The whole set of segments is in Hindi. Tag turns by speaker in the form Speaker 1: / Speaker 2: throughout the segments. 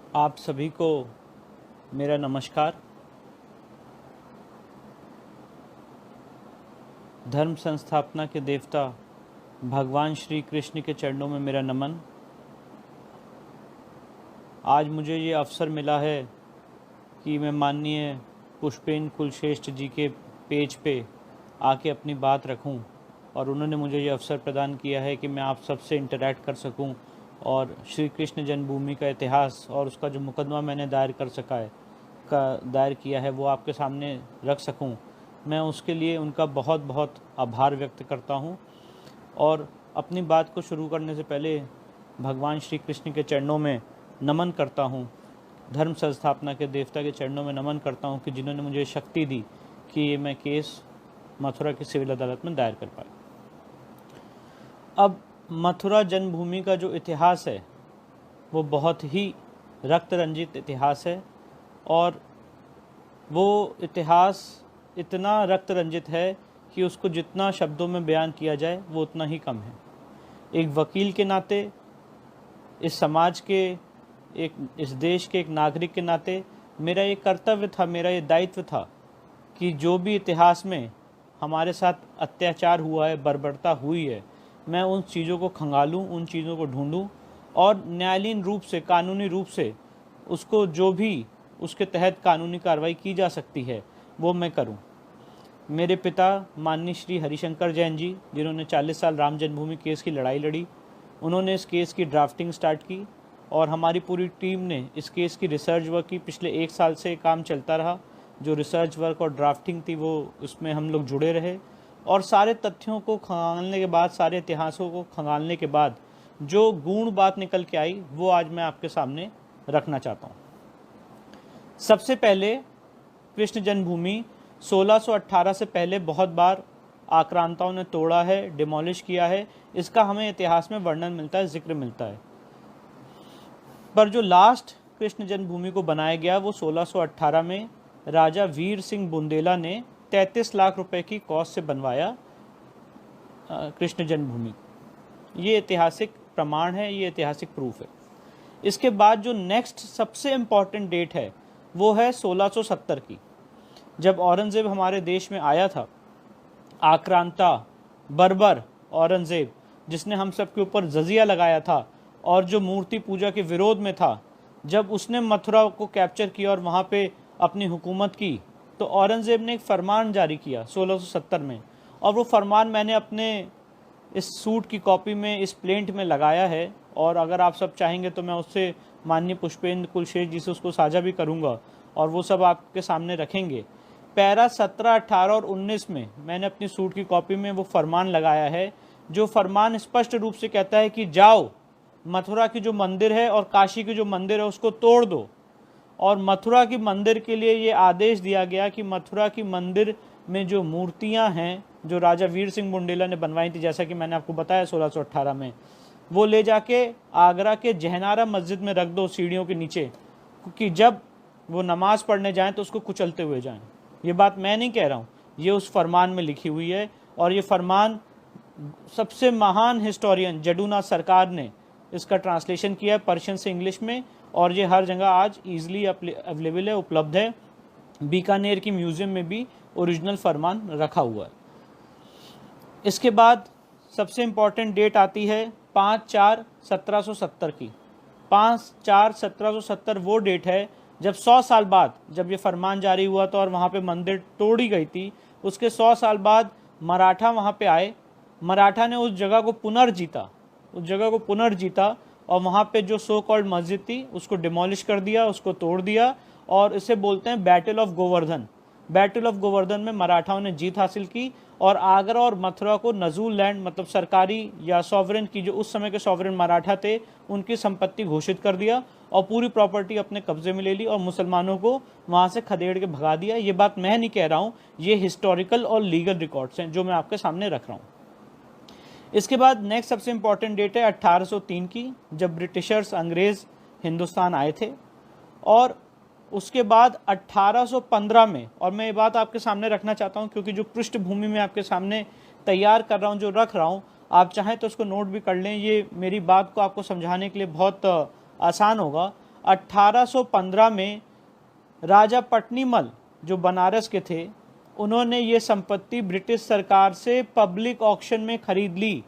Speaker 1: आप सभी को मेरा नमस्कार। धर्म संस्थापना के देवता भगवान श्री कृष्ण के चरणों में मेरा नमन। आज मुझे ये अवसर मिला है कि मैं माननीय पुष्पेंद्र कुलश्रेष्ठ जी के पेज पे आके अपनी बात रखूं और उन्होंने मुझे ये अवसर प्रदान किया है कि मैं आप सबसे इंटरैक्ट कर सकूं और श्री कृष्ण जन्मभूमि का इतिहास और उसका जो मुकदमा मैंने दायर किया है वो आपके सामने रख सकूं। मैं उसके लिए उनका बहुत बहुत आभार व्यक्त करता हूं और अपनी बात को शुरू करने से पहले भगवान श्री कृष्ण के चरणों में नमन करता हूं, धर्म संस्थापना के देवता के चरणों में नमन करता हूं कि जिन्होंने मुझे शक्ति दी कि ये मैं केस मथुरा की सिविल अदालत में दायर कर पाया। अब मथुरा जन्मभूमि का जो इतिहास है वो बहुत ही रक्त रंजित इतिहास है और वो इतिहास इतना रक्त रंजित है कि उसको जितना शब्दों में बयान किया जाए वो उतना ही कम है। एक वकील के नाते, इस समाज के, इस देश के एक नागरिक के नाते मेरा ये कर्तव्य था, मेरा ये दायित्व था कि जो भी इतिहास में हमारे साथ अत्याचार हुआ है, बर्बरता हुई है, मैं उन चीज़ों को खंगालूं, उन चीज़ों को ढूंढूं और न्यायालयीन रूप से, कानूनी रूप से उसको जो भी उसके तहत कानूनी कार्रवाई की जा सकती है वो मैं करूं। मेरे पिता माननीय श्री हरिशंकर जैन जी, जिन्होंने 40 साल राम जन्मभूमि केस की लड़ाई लड़ी, उन्होंने इस केस की ड्राफ्टिंग स्टार्ट की और हमारी पूरी टीम ने इस केस की रिसर्च वर्क की। पिछले 1 साल से काम चलता रहा। जो रिसर्च वर्क और ड्राफ्टिंग थी वो उसमें हम लोग जुड़े रहे और सारे तथ्यों को खंगालने के बाद, सारे इतिहासों को खंगालने के बाद जो गूढ़ बात निकल के आई वो आज मैं आपके सामने रखना चाहता हूँ। सबसे पहले कृष्ण जन्मभूमि 1618 से पहले बहुत बार आक्रांताओं ने तोड़ा है, डिमोलिश किया है। इसका हमें इतिहास में वर्णन मिलता है, जिक्र मिलता है। पर जो लास्ट कृष्ण जन्मभूमि को बनाया गया वो 1618 में राजा वीर सिंह बुंदेला ने 33 लाख रुपए की कॉस्ट से बनवाया कृष्ण जन्मभूमि। ये ऐतिहासिक प्रमाण है, ये ऐतिहासिक प्रूफ है। इसके बाद जो नेक्स्ट सबसे इम्पॉर्टेंट डेट है वो है 1670 की, जब औरंगज़ेब हमारे देश में आया था। आक्रांता, बर्बर औरंगज़ेब, जिसने हम सब के ऊपर जजिया लगाया था और जो मूर्ति पूजा के विरोध में था, जब उसने मथुरा को कैप्चर किया और वहाँ पे अपनी हुकूमत की, तो औरंगज़ेब ने एक फरमान जारी किया 1670 में। और वो फरमान मैंने अपने इस सूट की कॉपी में, इस प्लेंट में लगाया है और अगर आप सब चाहेंगे तो मैं उससे माननीय पुष्पेंद्र कुलश्रेष्ठ जी से उसको साझा भी करूंगा और वो सब आपके सामने रखेंगे। पैरा 17, 18 और 19 में मैंने अपनी सूट की कॉपी में वो फरमान लगाया है, जो फरमान स्पष्ट रूप से कहता है कि जाओ, मथुरा की जो मंदिर है और काशी की जो मंदिर है उसको तोड़ दो। और मथुरा की मंदिर के लिए ये आदेश दिया गया कि मथुरा की मंदिर में जो मूर्तियां हैं जो राजा वीर सिंह बुंदेला ने बनवाई थी, जैसा कि मैंने आपको बताया 1618 में, वो ले जाके आगरा के जहनारा मस्जिद में रख दो, सीढ़ियों के नीचे, क्योंकि जब वो नमाज पढ़ने जाएं तो उसको कुचलते हुए जाएं। ये बात मैं नहीं कह रहा हूँ, ये उस फरमान में लिखी हुई है और ये फरमान सबसे महान हिस्टोरियन जडूनाथ सरकार ने इसका ट्रांसलेशन किया है पर्शियन से इंग्लिश में और ये हर जगह आज ईजिली अवेलेबल है, उपलब्ध है। बीकानेर की म्यूजियम में भी ओरिजिनल फरमान रखा हुआ है। इसके बाद सबसे इम्पॉर्टेंट डेट आती है 5/4/1770 की। 5/4/1770 वो डेट है जब 100 साल बाद, जब ये फरमान जारी हुआ था और वहाँ पे मंदिर तोड़ी गई थी, उसके 100 साल बाद मराठा वहाँ पे आए। मराठा ने उस जगह को पुनर्जीता और वहाँ पे जो सो कॉल्ड मस्जिद थी उसको डिमोलिश कर दिया, उसको तोड़ दिया और इसे बोलते हैं battle of Govardhan. Battle of Govardhan में मराठाओं ने जीत हासिल की और आगरा और मथुरा को नजूल लैंड, मतलब सरकारी या सॉवरेन की, जो उस समय के सॉवरेन मराठा थे, उनकी संपत्ति घोषित कर दिया और पूरी प्रॉपर्टी अपने कब्जे में ले ली और मुसलमानों को वहाँ से खदेड़ के भगा दिया। ये बात मैं नहीं कह रहा हूँ, ये हिस्टोरिकल और लीगल रिकॉर्ड्स हैं जो मैं आपके सामने रख रहा हूँ। इसके बाद नेक्स्ट सबसे इंपॉर्टेंट डेट है 1803 की, जब ब्रिटिशर्स, अंग्रेज हिंदुस्तान आए थे। और उसके बाद 1815 में, और मैं ये बात आपके सामने रखना चाहता हूँ क्योंकि जो पृष्ठभूमि में आपके सामने तैयार कर रहा हूँ, जो रख रहा हूँ, आप चाहें तो उसको नोट भी कर लें, ये मेरी बात को आपको समझाने के लिए बहुत आसान होगा। 1815 में राजा पट्नीमल जो बनारस के थे, उन्होंने ये संपत्ति ब्रिटिश सरकार से पब्लिक ऑक्शन में खरीद ली।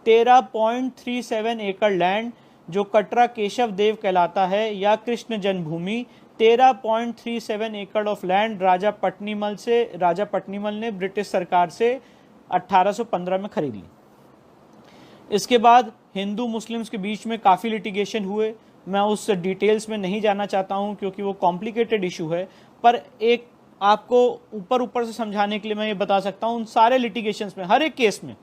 Speaker 1: 13.37 एकड़ लैंड जो कटरा केशव देव कहलाता है या कृष्ण जन्मभूमि, 13.37 एकड़ ऑफ लैंड राजा पट्नीमल ने ब्रिटिश सरकार से 1815 में खरीद ली। इसके बाद हिंदू मुस्लिम्स के बीच में काफ़ी लिटिगेशन हुए। मैं उस डिटेल्स में नहीं जाना चाहता हूं क्योंकि वो कॉम्प्लिकेटेड इशू है, पर एक आपको ऊपर से समझाने के लिए मैं ये बता सकता हूं, उन सारे लिटिगेशंस में, हर एक केस में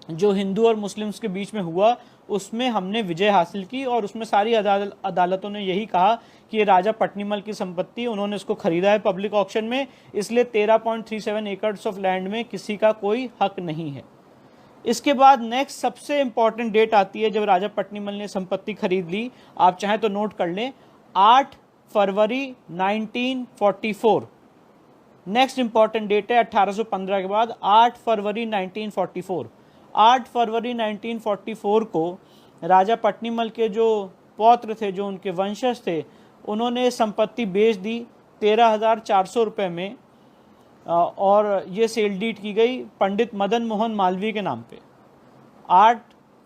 Speaker 1: जो हिंदू और मुस्लिम्स के बीच में हुआ, उसमें हमने विजय हासिल की और उसमें सारी अदालतों ने यही कहा कि ये राजा पट्नीमल की संपत्ति, उन्होंने इसको खरीदा है पब्लिक ऑक्शन में, इसलिए 13.37 एकड़्स ऑफ लैंड में किसी का कोई हक नहीं है। इसके बाद नेक्स्ट सबसे इंपॉर्टेंट डेट आती है जब राजा पट्नीमल ने संपत्ति खरीद ली। आप चाहें तो नोट कर लें, 8 फरवरी 1944 नेक्स्ट इंपॉर्टेंट डेट है। 1815 के बाद 8 फरवरी 1944। 8 फरवरी 1944 को राजा पट्नीमल के जो पौत्र थे, जो उनके वंशज थे, उन्होंने संपत्ति बेच दी 13,400 रुपये में और ये सेल डीड की गई पंडित मदन मोहन मालवीय के नाम पे 8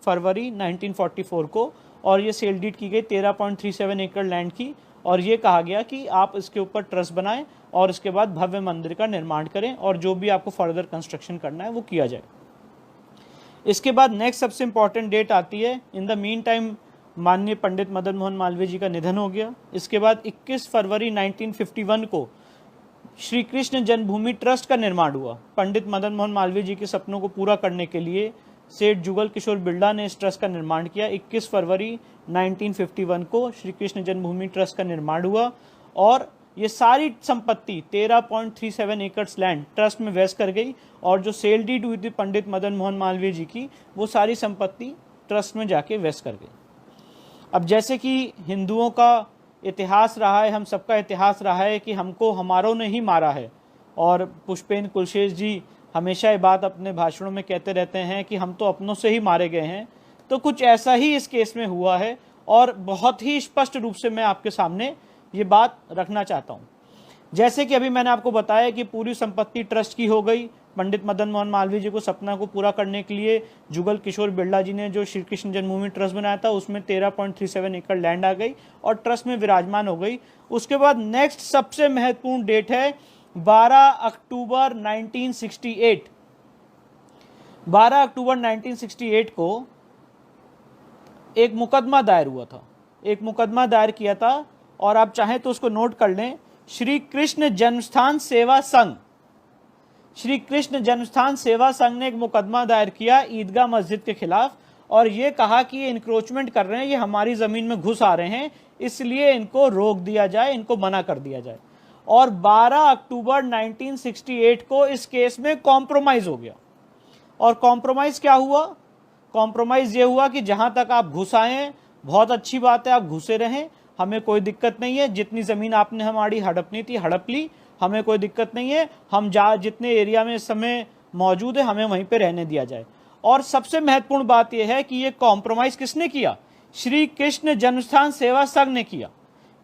Speaker 1: फरवरी 1944 को, और ये सेल डीड की गई 13.37 एकड़ लैंड की, और ये कहा गया कि आप इसके ऊपर ट्रस्ट बनाएं और इसके बाद भव्य मंदिर का निर्माण करें और जो भी आपको फर्दर कंस्ट्रक्शन करना है वो किया जाए। इसके बाद नेक्स्ट सबसे इंपॉर्टेंट डेट आती है। इन द मीन टाइम माननीय पंडित मदन मोहन मालवीय जी का निधन हो गया। इसके बाद 21 फरवरी 1951 को श्री कृष्ण जन्मभूमि ट्रस्ट का निर्माण हुआ। पंडित मदन मोहन मालवीय जी के सपनों को पूरा करने के लिए सेठ जुगल किशोर बिरला ने इस ट्रस्ट का निर्माण किया। 21 फरवरी 1951 को श्री कृष्ण जन्मभूमि ट्रस्ट का निर्माण हुआ और ये सारी संपत्ति 13.37 एकड़्स लैंड ट्रस्ट में वेस्ट कर गई, और जो सेल डीड हुई थी पंडित मदन मोहन मालवीय जी की, वो सारी संपत्ति ट्रस्ट में जाके वेस्ट कर गई। अब जैसे कि हिंदुओं का इतिहास रहा है, हम सबका इतिहास रहा है कि हमको हमारों ने ही मारा है, और पुष्पेंद्र कुलशेष जी हमेशा ये बात अपने भाषणों में कहते रहते हैं कि हम तो अपनों से ही मारे गए हैं। तो कुछ ऐसा ही इस केस में हुआ है और बहुत ही स्पष्ट रूप से मैं आपके सामने ये बात रखना चाहता हूँ। जैसे कि अभी मैंने आपको बताया कि पूरी संपत्ति ट्रस्ट की हो गई। पंडित मदन मोहन मालवीय जी को सपना को पूरा करने के लिए जुगल किशोर बिरला जी ने जो श्री कृष्ण जन्मभूमि ट्रस्ट बनाया था, उसमें 13.37 एकड़ लैंड आ गई और ट्रस्ट में विराजमान हो गई। उसके बाद नेक्स्ट सबसे महत्वपूर्ण डेट है 12 अक्टूबर 1968। 12 अक्टूबर 1968 को एक मुकदमा दायर हुआ था, एक मुकदमा दायर किया था, और आप चाहें तो उसको नोट कर लें। श्री कृष्ण जन्मस्थान सेवा संघ, श्री कृष्ण जन्मस्थान सेवा संघ ने एक मुकदमा दायर किया ईदगाह मस्जिद के खिलाफ, और ये कहा कि ये इंक्रोचमेंट कर रहे हैं, ये हमारी जमीन में घुस आ रहे हैं, इसलिए इनको रोक दिया जाए, इनको मना कर दिया जाए। और 12 अक्टूबर 1968 को इस केस में कॉम्प्रोमाइज हो गया। और कॉम्प्रोमाइज क्या हुआ? कॉम्प्रोमाइज ये हुआ कि जहां तक आप घुस आए हैं बहुत अच्छी बात है, आप घुसे रहें, हमें कोई दिक्कत नहीं है, जितनी जमीन आपने हमारी हड़पनी थी हड़प ली, हमें कोई दिक्कत नहीं है, हम जितने एरिया में इस समय मौजूद है हमें वहीं पे रहने दिया जाए। और सबसे महत्वपूर्ण बात यह है कि ये कॉम्प्रोमाइज किसने किया? श्री कृष्ण जन्मस्थान सेवा संघ ने किया।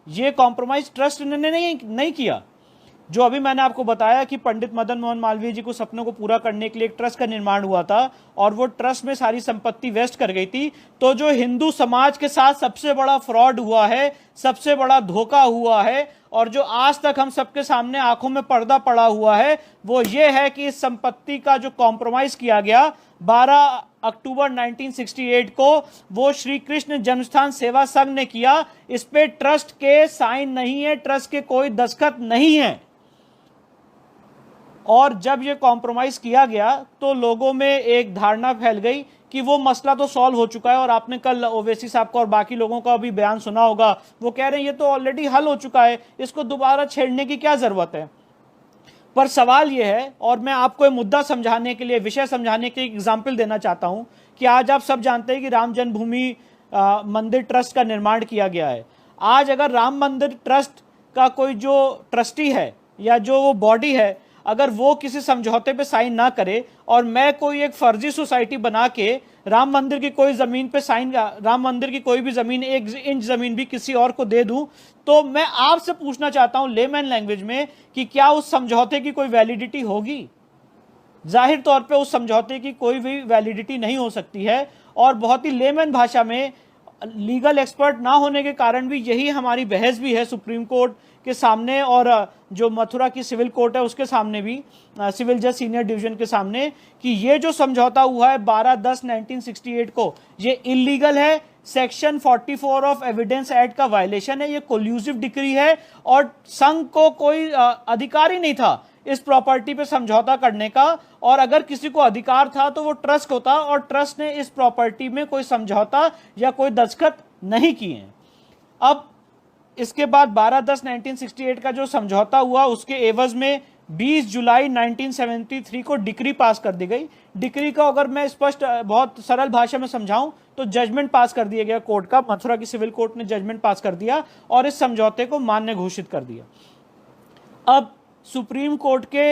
Speaker 1: ये कॉम्प्रोमाइज ट्रस्ट ने नहीं किया। जो अभी मैंने आपको बताया कि पंडित मदन मोहन मालवीय जी को सपनों को पूरा करने के लिए एक ट्रस्ट का निर्माण हुआ था और वो ट्रस्ट में सारी संपत्ति वेस्ट कर गई थी। तो जो हिंदू समाज के साथ सबसे बड़ा फ्रॉड हुआ है, सबसे बड़ा धोखा हुआ है, और जो आज तक हम सबके सामने आंखों में पर्दा पड़ा हुआ है, वो ये है कि इस संपत्ति का जो कॉम्प्रोमाइज किया गया 12 अक्टूबर 1968 को, वो श्री कृष्ण जन्मस्थान सेवा संघ ने किया। इस पे ट्रस्ट के साइन नहीं है, ट्रस्ट के कोई दस्तखत नहीं है। और जब ये कॉम्प्रोमाइज किया गया तो लोगों में एक धारणा फैल गई कि वो मसला तो सॉल्व हो चुका है, और आपने कल ओवैसी साहब का और बाकी लोगों का भी बयान सुना होगा, वो कह रहे हैं ये तो ऑलरेडी हल हो चुका है, इसको दोबारा छेड़ने की क्या जरूरत है। पर सवाल ये है, और मैं आपको ये मुद्दा समझाने के लिए, विषय समझाने के एग्जाम्पल देना चाहता हूं कि आज आप सब जानते हैं कि राम जन्मभूमि मंदिर ट्रस्ट का निर्माण किया गया है। आज अगर राम मंदिर ट्रस्ट का कोई जो ट्रस्टी है या जो वो बॉडी है, अगर वो किसी समझौते पे साइन ना करे और मैं कोई एक फर्जी सोसाइटी बना के राम मंदिर की कोई जमीन पे साइन, राम मंदिर की कोई भी जमीन, 1 इंच जमीन भी किसी और को दे दूं, तो मैं आपसे पूछना चाहता हूं लेमैन लैंग्वेज में कि क्या उस समझौते की कोई वैलिडिटी होगी? जाहिर तौर पे उस समझौते की कोई भी वैलिडिटी नहीं हो सकती है। और बहुत ही लेमैन भाषा में, लीगल एक्सपर्ट ना होने के कारण भी यही हमारी बहस भी है सुप्रीम कोर्ट के सामने और जो मथुरा की सिविल कोर्ट है उसके सामने भी, सिविल जज सीनियर डिवीजन के सामने, कि ये जो समझौता हुआ है 12/10/1968 को, ये इलीगल है, सेक्शन 44 ऑफ एविडेंस एक्ट का वायलेशन है, ये कोल्यूसिव डिक्री है और संघ को कोई अधिकार ही नहीं था इस प्रॉपर्टी पे समझौता करने का। और अगर किसी को अधिकार था तो वो ट्रस्ट होता, और ट्रस्ट ने इस प्रॉपर्टी में कोई समझौता या कोई दस्तखत नहीं किए। अब इसके बाद 12/10/1968 का जो समझौता हुआ उसके एवज में 20 जुलाई 1973 को डिक्री पास कर दी गई। डिक्री का अगर मैं स्पष्ट बहुत सरल भाषा में समझाऊं तो जजमेंट पास कर दिया गया कोर्ट का, मथुरा की सिविल कोर्ट ने जजमेंट पास कर दिया और इस समझौते को मान्य घोषित कर दिया। अब सुप्रीम कोर्ट के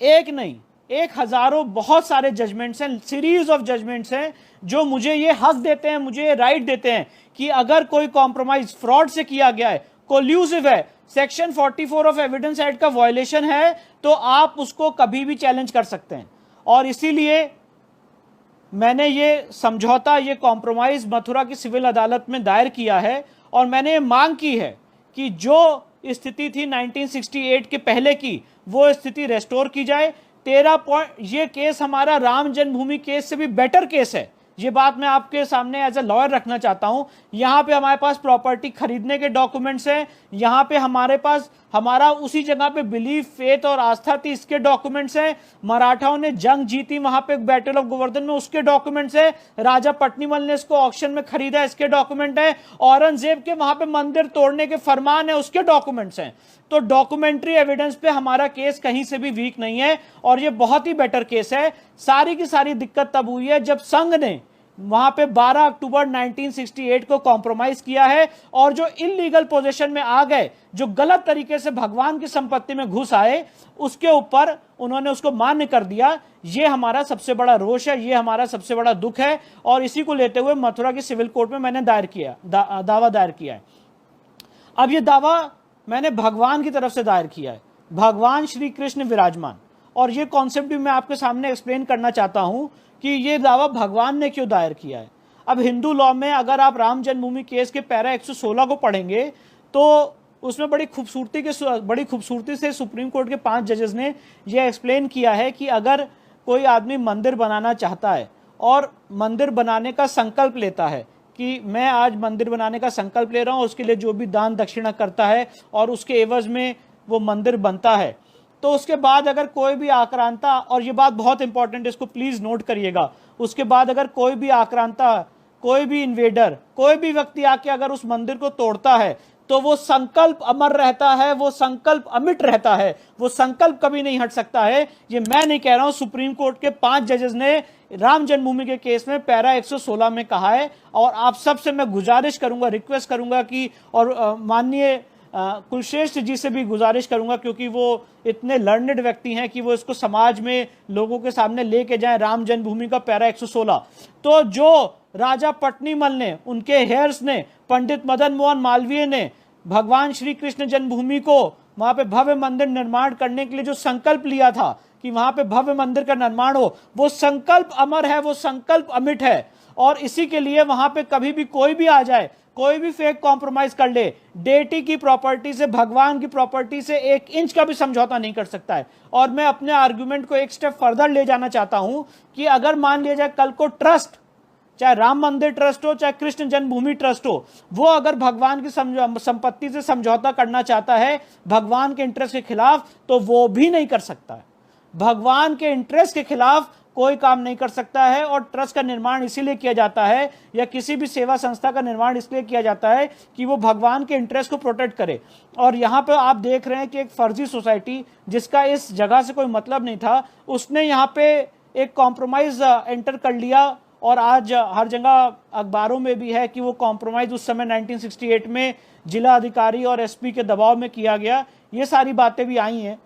Speaker 1: एक नहीं, एक हजारों बहुत सारे जजमेंट्स हैं, सीरीज ऑफ जजमेंट्स हैं जो मुझे ये हक देते हैं, मुझे ये राइट देते हैं कि अगर कोई कॉम्प्रोमाइज फ्रॉड से किया गया है, कोल्यूसिव है, सेक्शन 44 ऑफ एविडेंस एक्ट का वायलेशन है, तो आप उसको कभी भी चैलेंज कर सकते हैं। और इसीलिए मैंने ये समझौता, ये कॉम्प्रोमाइज मथुरा की सिविल अदालत में दायर किया है और मैंने ये मांग की है कि जो स्थिति थी 1968 के पहले की, वो स्थिति रेस्टोर की जाए। 13 पॉइंट, ये केस हमारा राम जन्मभूमि केस से भी बेटर केस है। ये बात मैं आपके सामने एज ए लॉयर रखना चाहता हूं। यहां पे हमारे पास प्रॉपर्टी खरीदने के डॉक्यूमेंट्स हैं, यहां पे हमारे पास हमारा उसी जगह पे बिलीफ, फेथ और आस्था थी, इसके डॉक्यूमेंट्स हैं। मराठाओं ने जंग जीती वहां पे बैटल ऑफ गोवर्धन में, उसके डॉक्यूमेंट्स है। राजा पट्नीमल ने इसको ऑक्शन में खरीदा, इसके डॉक्यूमेंट है। औरंगजेब के वहां पे मंदिर तोड़ने के फरमान है, उसके डॉक्यूमेंट्स हैं। तो डॉक्यूमेंट्री एविडेंस पे हमारा केस कहीं से भी वीक नहीं है और ये बहुत ही बेटर केस है। सारी की सारी दिक्कत तब हुई है जब संघ ने वहां पे 12 अक्टूबर 1968 को कॉम्प्रोमाइज किया है और जो इलीगल पोजीशन में आ गए, जो गलत तरीके से भगवान की संपत्ति में घुस आए, उसके ऊपर उन्होंने उसको मान्य कर दिया। ये हमारा सबसे बड़ा रोष है, ये हमारा सबसे बड़ा दुख है और इसी को लेते हुए मथुरा की सिविल कोर्ट में मैंने दावा दायर किया है। अब ये दावा मैंने भगवान की तरफ से दायर किया है, भगवान श्री कृष्ण विराजमान। और ये कॉन्सेप्ट भी मैं आपके सामने एक्सप्लेन करना चाहता हूं कि ये दावा भगवान ने क्यों दायर किया है। अब हिंदू लॉ में अगर आप राम जन्मभूमि केस के पैरा 116 को पढ़ेंगे तो उसमें बड़ी खूबसूरती से सुप्रीम कोर्ट के 5 जजेस ने यह एक्सप्लेन किया है कि अगर कोई आदमी मंदिर बनाना चाहता है और मंदिर बनाने का संकल्प लेता है कि मैं आज मंदिर बनाने का संकल्प ले रहा हूं, उसके लिए जो भी दान दक्षिणा करता है और उसके एवज में वो मंदिर बनता है, तो उसके बाद अगर कोई भी आक्रांता, और ये बात बहुत इंपॉर्टेंट है, इसको प्लीज नोट करिएगा, उसके बाद अगर कोई भी आक्रांता, कोई भी इन्वेडर, कोई भी व्यक्ति आके अगर उस मंदिर को तोड़ता है तो वो संकल्प अमर रहता है, वो संकल्प अमिट रहता है, वो संकल्प कभी नहीं हट सकता है। ये मैं नहीं कह रहा हूं, सुप्रीम कोर्ट के 5 जजेस ने राम जन्मभूमि के केस में पैरा 116 में कहा है। और आप सबसे मैं गुजारिश करूंगा, रिक्वेस्ट करूंगा कि, और माननीय कुलश्रेष्ठ जी से भी गुजारिश करूंगा क्योंकि वो इतने लर्नेड व्यक्ति हैं कि वो इसको समाज में लोगों के सामने लेके जाएं, राम जन्मभूमि का पैरा 116। तो जो राजा पट्नीमल ने, उनके हेयर्स ने, पंडित मदन मोहन मालवीय ने भगवान श्री कृष्ण जन्मभूमि को वहां पे भव्य मंदिर निर्माण करने के लिए जो संकल्प लिया था कि वहां पे भव्य मंदिर का निर्माण हो, वो संकल्प अमर है, वो संकल्प अमिट है। और इसी के लिए वहां पे कभी भी कोई भी आ जाए, कोई भी फेक कॉम्प्रोमाइज कर ले, डेटी की प्रॉपर्टी से, भगवान की प्रॉपर्टी से 1 इंच का भी समझौता नहीं कर सकता है। और मैं अपने आर्गुमेंट को एक स्टेप फर्दर ले जाना चाहता हूं कि अगर मान लिया जाए कल को ट्रस्ट, चाहे राम मंदिर ट्रस्ट हो, चाहे कृष्ण जन्मभूमि ट्रस्ट हो, वो अगर भगवान की संपत्ति से समझौता करना चाहता है भगवान के इंटरेस्ट के खिलाफ, तो वो भी नहीं कर सकता है। भगवान के इंटरेस्ट के खिलाफ कोई काम नहीं कर सकता है। और ट्रस्ट का निर्माण इसीलिए किया जाता है, या किसी भी सेवा संस्था का निर्माण इसलिए किया जाता है कि वो भगवान के इंटरेस्ट को प्रोटेक्ट करे। और यहाँ पे आप देख रहे हैं कि एक फर्जी सोसाइटी जिसका इस जगह से कोई मतलब नहीं था, उसने यहाँ पे एक कॉम्प्रोमाइज एंटर कर लिया। और आज हर जगह अखबारों में भी है कि वो कॉम्प्रोमाइज उस समय 1968 में जिला अधिकारी और एसपी के दबाव में किया गया। ये सारी बातें भी आई हैं।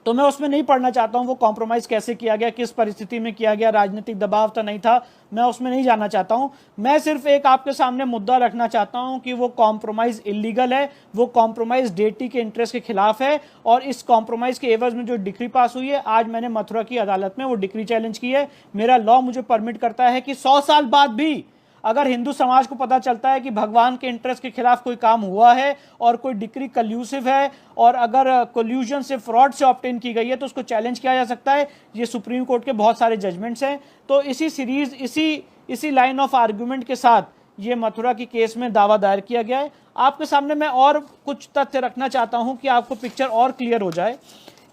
Speaker 1: तो मैं उसमें नहीं पढ़ना चाहता हूं वो कॉम्प्रोमाइज कैसे किया गया, किस परिस्थिति में किया गया, राजनीतिक दबाव तो नहीं था, मैं उसमें नहीं जाना चाहता हूं। मैं सिर्फ एक आपके सामने मुद्दा रखना चाहता हूं कि वो कॉम्प्रोमाइज इलीगल है, वो कॉम्प्रोमाइज डेटी के इंटरेस्ट के खिलाफ है, और इस कॉम्प्रोमाइज के एवज में जो डिक्री पास हुई है, आज मैंने मथुरा की अदालत में वो डिक्री चैलेंज की है। मेरा लॉ मुझे परमिट करता है कि 100 साल बाद भी अगर हिंदू समाज को पता चलता है कि भगवान के इंटरेस्ट के खिलाफ कोई काम हुआ है और कोई डिक्री कल्यूसिव है, और अगर कोल्यूजन से, फ्रॉड से ऑब्टेन की गई है, तो उसको चैलेंज किया जा सकता है। ये सुप्रीम कोर्ट के बहुत सारे जजमेंट्स हैं। तो इसी सीरीज, इसी लाइन ऑफ आर्ग्यूमेंट के साथ ये मथुरा की केस में दावा दायर किया गया है। आपके सामने मैं और कुछ तथ्य रखना चाहता हूं कि आपको पिक्चर और क्लियर हो जाए।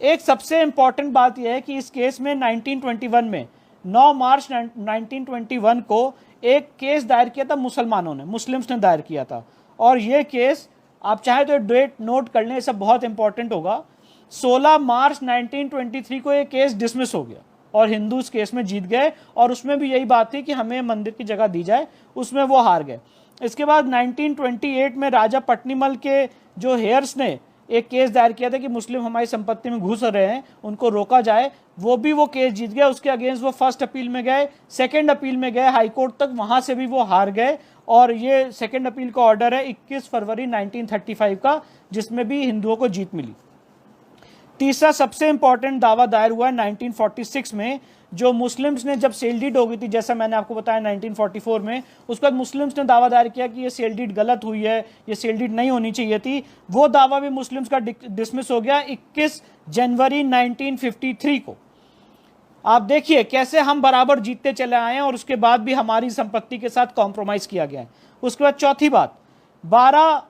Speaker 1: एक सबसे इंपॉर्टेंट बात यह है कि इस केस में 1921 में 9 मार्च 1921 को एक केस दायर किया था मुसलमानों ने, मुस्लिम्स ने दायर किया था। और ये केस, आप चाहे तो डेट नोट कर लें, ये सब बहुत इंपॉर्टेंट होगा। 16 मार्च 1923 को ये केस डिसमिस हो गया और हिंदू इस केस में जीत गए, और उसमें भी यही बात थी कि हमें मंदिर की जगह दी जाए, उसमें वो हार गए। इसके बाद 1928 में राजा पट्नीमल के जो हेयर्स ने एक केस दायर किया था कि मुस्लिम हमारी संपत्ति में घुस रहे हैं, उनको रोका जाए, वो भी वो केस जीत गए। उसके अगेंस्ट वो फर्स्ट अपील में गए, सेकंड अपील में गए हाई कोर्ट तक, वहां से भी वो हार गए। और ये सेकंड अपील का ऑर्डर है 21 फरवरी 1935 का, जिसमें भी हिंदुओं को जीत मिली। तीसरा सबसे इंपॉर्टेंट दावा दायर हुआ 1946 में, जो मुस्लिम्स ने जब सेल डीड हो गई थी, जैसा मैंने आपको बताया 1944 में, उसके बाद मुस्लिम्स ने दावा दायर किया कि ये सेल डीड गलत हुई है, ये सेल डीड नहीं होनी चाहिए थी। वो दावा भी मुस्लिम्स का डिसमिस हो गया 21 जनवरी 1953 को। आप देखिए कैसे हम बराबर जीतते चले आए हैं, और उसके बाद भी हमारी संपत्ति के साथ कॉम्प्रोमाइज किया गया है। उसके बाद चौथी बात, 12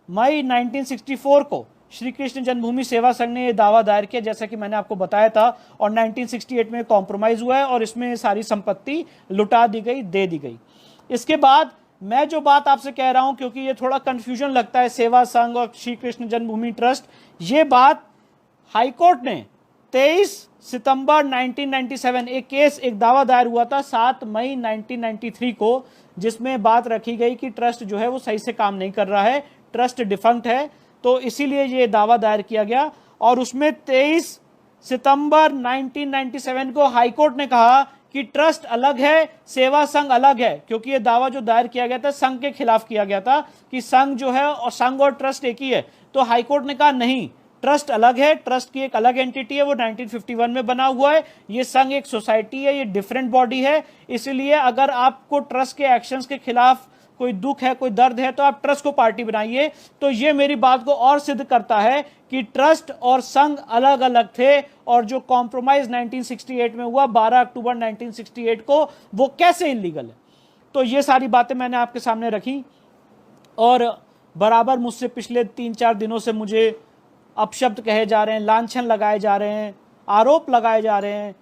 Speaker 1: मई 1964 को श्री कृष्ण जन्मभूमि सेवा संघ ने यह दावा दायर किया, जैसा कि मैंने आपको बताया था, और 1968 में कॉम्प्रोमाइज हुआ है और इसमें सारी संपत्ति लुटा दी गई, दे दी गई। इसके बाद मैं जो बात आपसे कह रहा हूं, क्योंकि ये थोड़ा कंफ्यूजन लगता है, सेवा संघ और श्री कृष्ण जन्मभूमि ट्रस्ट, ये बात हाईकोर्ट ने 23 सितंबर 1997 एक दावा दायर हुआ था 7 मई 1993 को, जिसमें बात रखी गई कि ट्रस्ट जो है वो सही से काम नहीं कर रहा है, ट्रस्ट डिफंक्ट है, तो इसीलिए ये दावा दायर किया गया। और उसमें 23 सितंबर 1997 को हाईकोर्ट ने कहा कि ट्रस्ट अलग है, सेवा संघ अलग है, क्योंकि ये दावा जो दायर किया गया था संघ के खिलाफ किया गया था कि संघ जो है और संघ और ट्रस्ट एक ही है। तो हाईकोर्ट ने कहा नहीं, ट्रस्ट अलग है, ट्रस्ट की एक अलग एंटिटी है, वो 1951 में बना हुआ है, ये संघ एक सोसाइटी है, ये डिफरेंट बॉडी है। इसलिए अगर आपको ट्रस्ट के एक्शंस के खिलाफ कोई दुख है, कोई दर्द है, तो आप ट्रस्ट को पार्टी बनाइए। तो ये मेरी बात को और सिद्ध करता है कि ट्रस्ट और संघ अलग अलग थे, और जो कॉम्प्रोमाइज 1968 में हुआ 12 अक्टूबर 1968 को, वो कैसे इलीगल है। तो ये सारी बातें मैंने आपके सामने रखी, और बराबर मुझसे पिछले 3-4 दिनों से मुझे अपशब्द कहे जा रहे हैं, लांछन लगाए जा रहे हैं, आरोप लगाए जा रहे हैं,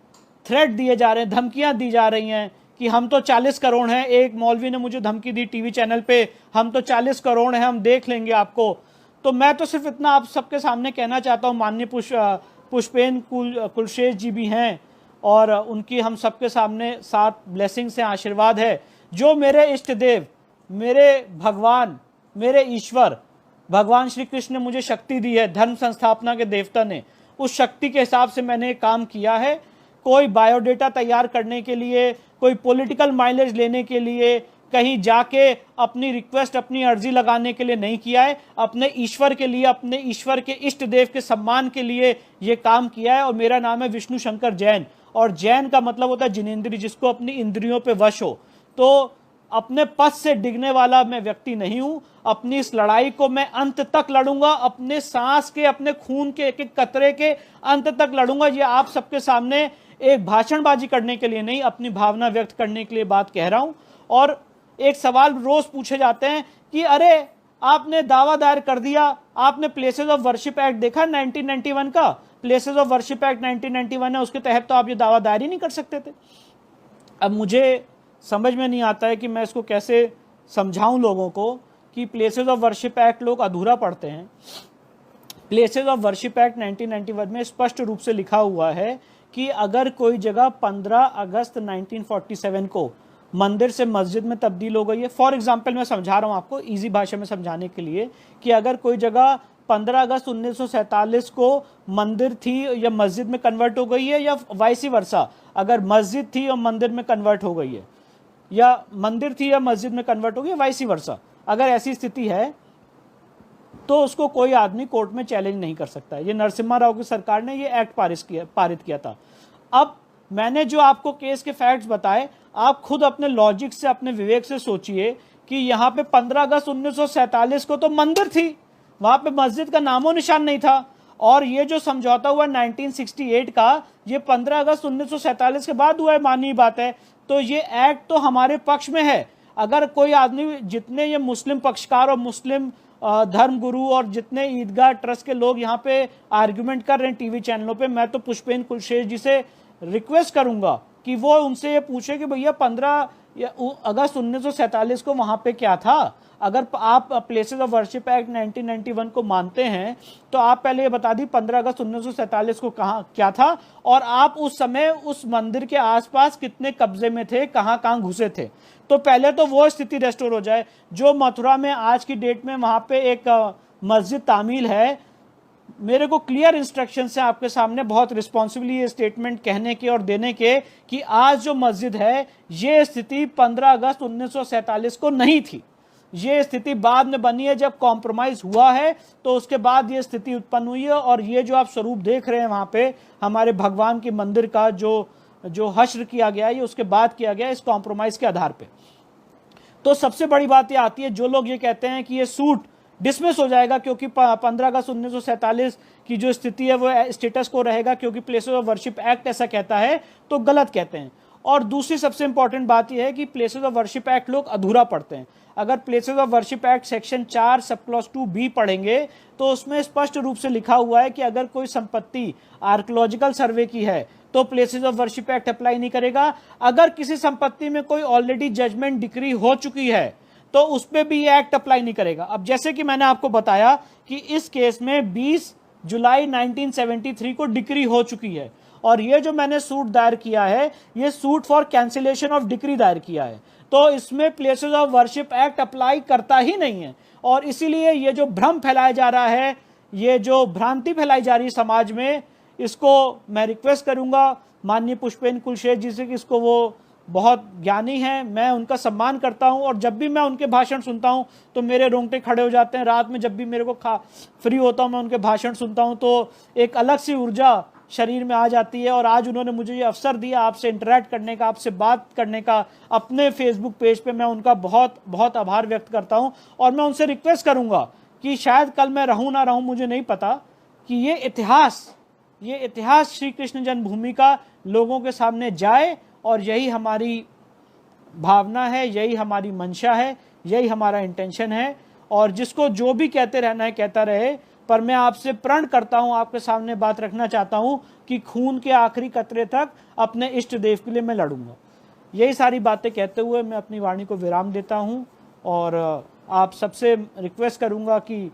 Speaker 1: थ्रेट दिए जा रहे हैं, धमकियां दी जा रही हैं कि हम तो 40 करोड़ हैं। एक मौलवी ने मुझे धमकी दी टीवी चैनल पे, हम तो 40 करोड़ हैं, हम देख लेंगे आपको। तो मैं तो सिर्फ इतना आप सबके सामने कहना चाहता हूँ, माननीय पुष्पेन कुलशेष जी भी हैं, और उनकी हम सबके सामने साथ ब्लेसिंग्स हैं, आशीर्वाद है। जो मेरे इष्ट देव, मेरे भगवान, मेरे ईश्वर भगवान श्री कृष्ण ने मुझे शक्ति दी है, धर्म संस्थापना के देवता ने, उस शक्ति के हिसाब से मैंने काम किया है। कोई बायोडेटा तैयार करने के लिए, कोई पॉलिटिकल माइलेज लेने के लिए, कहीं जाके अपनी रिक्वेस्ट, अपनी अर्जी लगाने के लिए नहीं किया है। अपने ईश्वर के लिए, अपने ईश्वर के इष्ट देव के सम्मान के लिए ये काम किया है। और मेरा नाम है विष्णु शंकर जैन, और जैन का मतलब होता है जिनेंद्रिय, जिसको अपनी इंद्रियों पे वश हो। तो अपने पद से डिगने वाला मैं व्यक्ति नहीं हूं। अपनी इस लड़ाई को मैं अंत तक लड़ूंगा, अपने सांस के, अपने खून के एक एक कतरे के अंत तक लड़ूंगा। ये आप सबके सामने एक भाषणबाजी करने के लिए नहीं, अपनी भावना व्यक्त करने के लिए बात कह रहा हूं। और एक सवाल रोज पूछे जाते हैं कि अरे आपने दावा दायर कर दिया, आपने प्लेसेस ऑफ वर्शिप एक्ट देखा 1991 का, प्लेसेस ऑफ वर्शिप एक्ट 1991 है, उसके तहत तो आप ये दावा दायर ही नहीं कर सकते थे। अब मुझे समझ में नहीं आता है कि मैं इसको कैसे समझाऊं लोगों को कि प्लेसेस ऑफ वर्शिप एक्ट लोग अधूरा पढ़ते हैं। प्लेसेस ऑफ वर्शिप एक्ट 1991 में स्पष्ट रूप से लिखा हुआ है कि अगर कोई जगह 15 अगस्त 1947 को मंदिर से मस्जिद में तब्दील हो गई है, फॉर एग्जाम्पल मैं समझा रहा हूं आपको इजी भाषा में समझाने के लिए, कि अगर कोई जगह 15 अगस्त 1947 को मंदिर थी या मस्जिद में कन्वर्ट हो गई है, या वाइस वर्सा, अगर मस्जिद थी और मंदिर में कन्वर्ट हो गई है, या मंदिर थी या मस्जिद में कन्वर्ट हो गई, वाइस वर्सा, अगर ऐसी स्थिति है तो उसको कोई आदमी कोर्ट में चैलेंज नहीं कर सकता। ये नरसिम्हा राव की सरकार ने ये एक्ट पारित किया था। अब मैंने जो आपको केस के फैक्ट्स बताए, आप खुद अपने लॉजिक से, अपने विवेक से सोचिए कि यहाँ पे 15 अगस्त 1947 को तो मंदिर थी, वहां पे मस्जिद का नामो निशान नहीं था, और ये जो समझौता हुआ 1968 का, ये 15 अगस्त 1947 के बाद हुआ है, माननीय बात है। तो ये एक्ट तो हमारे पक्ष में है। अगर कोई आदमी, जितने ये मुस्लिम पक्षकार और मुस्लिम धर्म गुरु और जितने ईदगाह ट्रस्ट के लोग यहाँ पे आर्ग्यूमेंट कर रहे हैं टीवी चैनलों पे, मैं तो पुष्पेंद्र कुलशेख जी से रिक्वेस्ट करूंगा कि वो उनसे ये पूछे कि भैया 15 अगस्त 1947 को वहां पे क्या था। अगर आप प्लेसेस ऑफ वर्शिप एक्ट 1991 को मानते हैं तो आप पहले ये बता दी 15 अगस्त 1947 को कहाँ क्या था, और आप उस समय उस मंदिर के आसपास कितने कब्जे में थे, कहाँ घुसे थे। तो पहले तो वो स्थिति रेस्टोर हो जाए। जो मथुरा में आज की डेट में वहां पे एक मस्जिद तामील है, मेरे को क्लियर इंस्ट्रक्शन है आपके सामने, बहुत रिस्पॉन्सिबली ये स्टेटमेंट कहने के और देने के कि आज जो मस्जिद है, ये स्थिति 15 अगस्त 1947 को नहीं थी। ये स्थिति बाद में बनी है, जब कॉम्प्रोमाइज हुआ है तो उसके बाद ये स्थिति उत्पन्न हुई है। और ये जो आप स्वरूप देख रहे हैं वहां पे हमारे भगवान के मंदिर का जो हश्र किया गया है, ये उसके बाद किया गया इस कॉम्प्रोमाइज के आधार पे। तो सबसे बड़ी बात ये आती है, जो लोग ये कहते हैं कि ये सूट डिसमिस हो जाएगा क्योंकि 15 अगस्त 1947 की जो स्थिति है वो स्टेटस को रहेगा क्योंकि प्लेसेस ऑफ वर्शिप एक्ट ऐसा कहता है, तो गलत कहते हैं। और दूसरी सबसे इंपॉर्टेंट बात यह है कि प्लेसेस ऑफ वर्शिप एक्ट लोग अधूरा पढ़ते हैं। अगर places of worship act section 4 sub clause 2B पढ़ेंगे तो उसमें स्पष्ट रूप से लिखा हुआ है कि अगर कोई संपत्ति आर्कियोलॉजिकल सर्वे की है तो places of worship act apply नहीं करेगा। अगर किसी संपत्ति में कोई ऑलरेडी जजमेंट डिक्री हो चुकी है तो उस पर भी ये एक्ट अप्लाई नहीं करेगा। अब जैसे कि मैंने आपको बताया कि इस केस में 20 जुलाई 1973 को डिक्री हो चुकी है, और ये जो मैंने सूट दायर किया है, ये suit for cancellation of decree दायर किया है, तो इसमें places of worship act apply करता ही नहीं है। और इसीलिए ये जो भ्रम फैलाया जा रहा है, ये जो भ्रांति फैलाई जा रही है समाज में, इसको मैं रिक्वेस्ट करूंगा माननीय पुष्पेंद्र कुलशेख जी से कि इसको, वो बहुत ज्ञानी हैं, मैं उनका सम्मान करता हूं, और जब भी मैं उनके भाषण सुनता हूं तो मेरे रोंगटे खड़े हो जाते हैं। रात में जब भी मेरे को फ्री होता हूं, मैं उनके भाषण सुनता हूं तो एक अलग सी ऊर्जा शरीर में आ जाती है। और आज उन्होंने मुझे ये अवसर दिया आपसे इंटरेक्ट करने का, आपसे बात करने का अपने फेसबुक पेज पे, मैं उनका बहुत बहुत आभार व्यक्त करता हूं। और मैं उनसे रिक्वेस्ट करूंगा कि शायद कल मैं रहूं ना रहूं, मुझे नहीं पता, कि ये इतिहास श्री कृष्ण जन्मभूमि का लोगों के सामने जाए, और यही हमारी भावना है, यही हमारी मंशा है, यही हमारा इंटेंशन है। और जिसको जो भी कहते रहना है कहता रहे, पर मैं आपसे प्रण करता हूं, आपके सामने बात रखना चाहता हूं कि खून के आखिरी कतरे तक अपने इष्ट देव के लिए मैं लड़ूंगा। यही सारी बातें कहते हुए मैं अपनी वाणी को विराम देता हूं, और आप सबसे रिक्वेस्ट करूंगा कि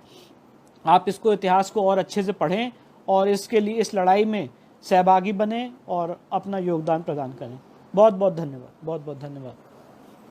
Speaker 1: आप इसको, इतिहास को और अच्छे से पढ़ें और इसके लिए, इस लड़ाई में सहभागी बने और अपना योगदान प्रदान करें। बहुत बहुत धन्यवाद, बहुत बहुत धन्यवाद।